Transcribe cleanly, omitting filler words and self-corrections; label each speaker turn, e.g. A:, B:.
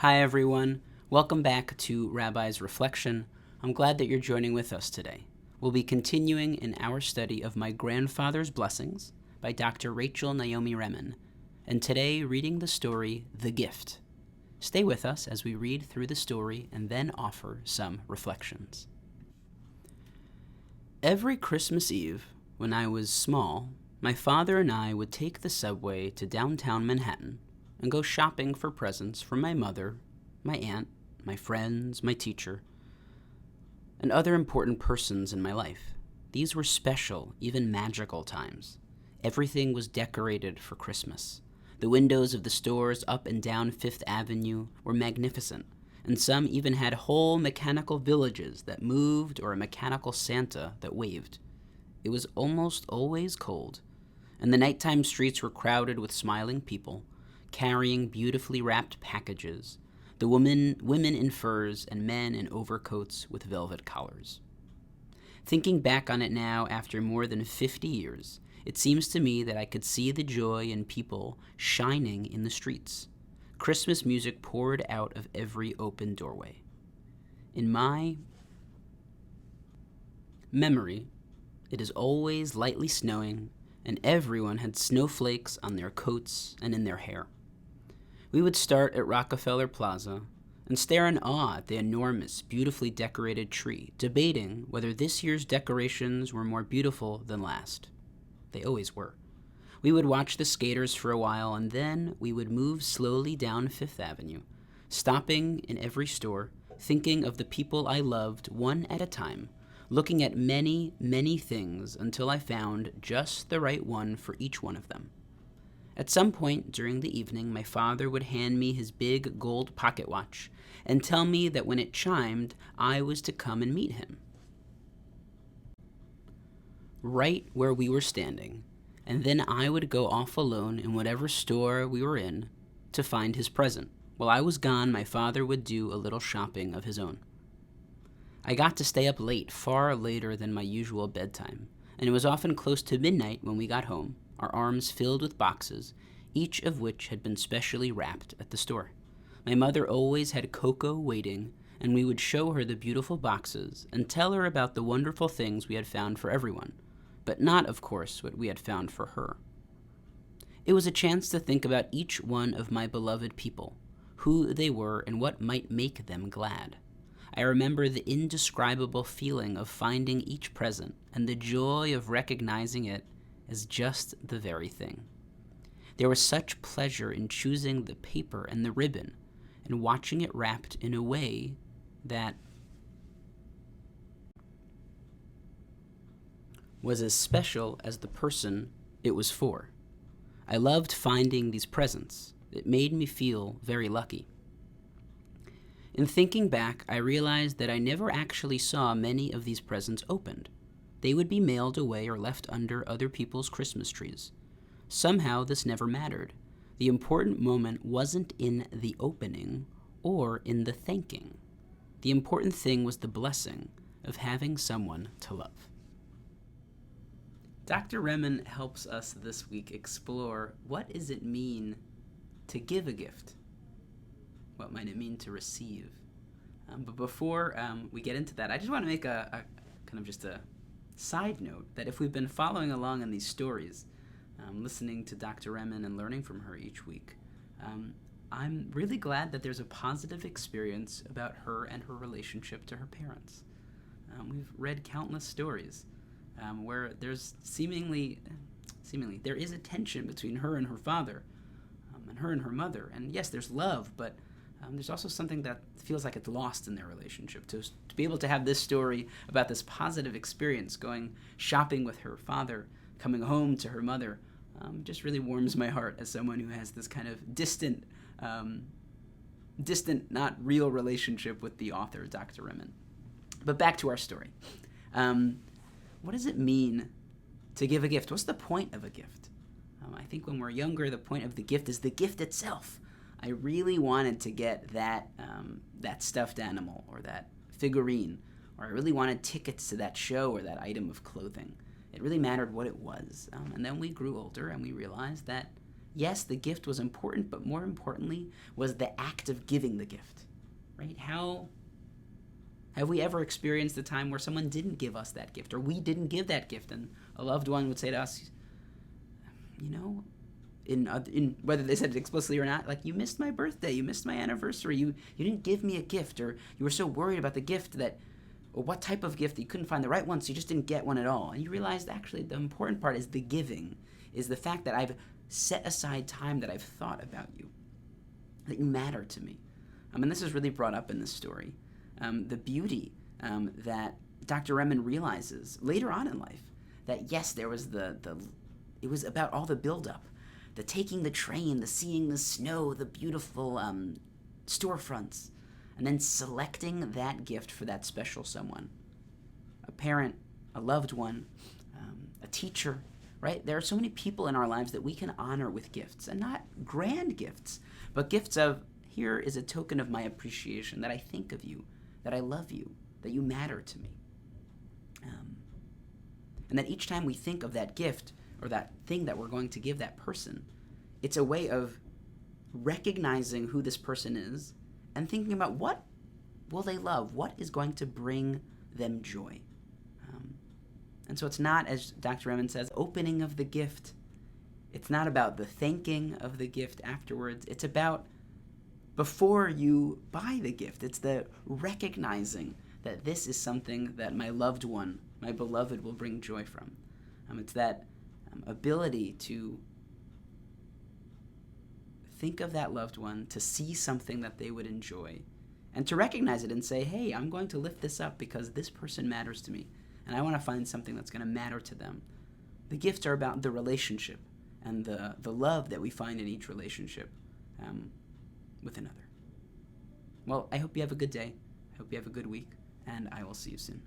A: Hi, everyone. Welcome back to Rabbi's Reflection. I'm glad that you're joining with us today. We'll be continuing in our study of My Grandfather's Blessings by Dr. Rachel Naomi Remen, and today reading the story, The Gift. Stay with us as we read through the story and then offer some reflections. Every Christmas Eve, when I was small, my father and I would take the subway to downtown Manhattan and go shopping for presents for my mother, my aunt, my friends, my teacher, and other important persons in my life. These were special, even magical times. Everything was decorated for Christmas. The windows of the stores up and down Fifth Avenue were magnificent, and some even had whole mechanical villages that moved or a mechanical Santa that waved. It was almost always cold, and the nighttime streets were crowded with smiling people, carrying beautifully wrapped packages, the women in furs and men in overcoats with velvet collars. Thinking back on it now after more than 50 years, it seems to me that I could see the joy in people shining in the streets. Christmas music poured out of every open doorway. In my memory, it is always lightly snowing, and everyone had snowflakes on their coats and in their hair. We would start at Rockefeller Plaza and stare in awe at the enormous, beautifully decorated tree, debating whether this year's decorations were more beautiful than last. They always were. We would watch the skaters for a while, and then we would move slowly down Fifth Avenue, stopping in every store, thinking of the people I loved one at a time, looking at many, many things until I found just the right one for each one of them. At some point during the evening, my father would hand me his big gold pocket watch and tell me that when it chimed, I was to come and meet him right where we were standing, and then I would go off alone in whatever store we were in to find his present. While I was gone, my father would do a little shopping of his own. I got to stay up late, far later than my usual bedtime, and it was often close to midnight when we got home, our arms filled with boxes, each of which had been specially wrapped at the store. My mother always had cocoa waiting, and we would show her the beautiful boxes and tell her about the wonderful things we had found for everyone, but not, of course, what we had found for her. It was a chance to think about each one of my beloved people, who they were and what might make them glad. I remember the indescribable feeling of finding each present and the joy of recognizing it as just the very thing. There was such pleasure in choosing the paper and the ribbon and watching it wrapped in a way that was as special as the person it was for. I loved finding these presents. It made me feel very lucky. In thinking back, I realized that I never actually saw many of these presents opened. They would be mailed away or left under other people's Christmas trees. Somehow this never mattered. The important moment wasn't in the opening or in the thanking. The important thing was the blessing of having someone to love. Dr. Remen helps us this week explore what does it mean to give a gift? What might it mean to receive? But before we get into that, I just want to make a kind of just a side note that if we've been following along in these stories, listening to Dr. Remen and learning from her each week, I'm really glad that there's a positive experience about her and her relationship to her parents. We've read countless stories where there's seemingly there is a tension between her and her father, and her and her mother. And yes, there's love, but there's also something that feels like it's lost in their relationship. To be able to have this story about this positive experience, going shopping with her father, coming home to her mother, just really warms my heart as someone who has this kind of distant, not real relationship with the author, Dr. Remen. But back to our story. What does it mean to give a gift? What's the point of a gift? I think when we're younger, the point of the gift is the gift itself. I really wanted to get that stuffed animal or that figurine, or I really wanted tickets to that show or that item of clothing. It really mattered what it was. And then we grew older and we realized that yes, the gift was important, but more importantly was the act of giving the gift, right? How have we ever experienced a time where someone didn't give us that gift, or we didn't give that gift, and a loved one would say to us, in whether they said it explicitly or not, like, you missed my birthday, you missed my anniversary, you didn't give me a gift, or you were so worried about the gift that, or what type of gift, that you couldn't find the right one, so you just didn't get one at all. And you realized actually the important part is the giving, is the fact that I've set aside time, that I've thought about you, that you matter to me. And this is really brought up in this story. The beauty that Dr. Remen realizes later on in life, that yes, there was it was about all the buildup, the taking the train, the seeing the snow, the beautiful storefronts, and then selecting that gift for that special someone. A parent, a loved one, a teacher, right? There are so many people in our lives that we can honor with gifts, and not grand gifts, but gifts of, here is a token of my appreciation, that I think of you, that I love you, that you matter to me. And that each time we think of that gift or that thing that we're going to give that person, it's a way of recognizing who this person is and thinking about what will they love, what is going to bring them joy. And so it's not, as Dr. Remen says, opening of the gift. It's not about the thanking of the gift afterwards. It's about before you buy the gift. It's the recognizing that this is something that my loved one, my beloved, will bring joy from. It's that ability to think of that loved one, to see something that they would enjoy, and to recognize it and say, hey, I'm going to lift this up because this person matters to me, and I want to find something that's going to matter to them. The gifts are about the relationship and the love that we find in each relationship with another. Well, I hope you have a good day. I hope you have a good week, and I will see you soon.